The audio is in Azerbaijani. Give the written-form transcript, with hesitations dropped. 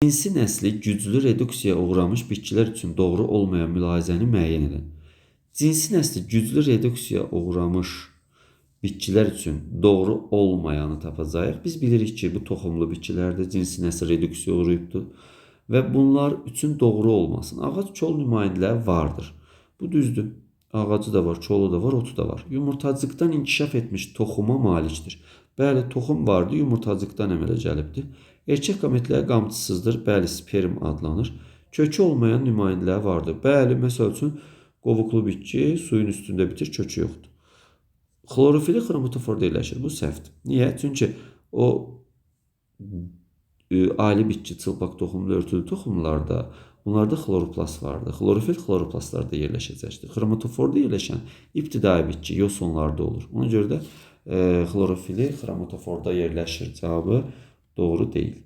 Cinsi nəsli güclü reduksiyaya uğramış bitkilər üçün doğru olmayan mülahizəni müəyyən edin. Cinsi nəsli güclü reduksiyaya uğramış bitkilər üçün doğru olmayanı tapacağıq. Biz bilirik ki, bu toxumlu bitkilərdə cinsi nəsl reduksiyaya uğrayıbdır və bunlar üçün doğru olmasın. Ağac kol nümayəndələri vardır. Bu düzdür. Ağacı da var, kolu da var, otu da var. Yumurtacıqdan inkişaf etmiş toxuma malikdir. Bəli, toxum vardı, yumurtacıqdan əmələ gəlibdir. Erkək qametlər qamçısızdır. Bəli, sperm adlanır. Kökü olmayan nümayəndələr vardır. Bəli, məsəl üçün qovuqlu bitki suyun üstündə bitir, kökü yoxdur. Xlorofili xromatoforda yerləşir. Bu səhvdir. Niyə? Çünki o ali bitki, çılpaq toxumlu, örtülü toxumlarda bunlarda xloroplast vardır. Xlorofil xloroplastlarda yerləşəcəkdir. Xromatoforda yerləşən ibtidai bitki yosonlarda olur. Ona görə də xlorofili xromatoforda yerləşir cavabı doğru deyil.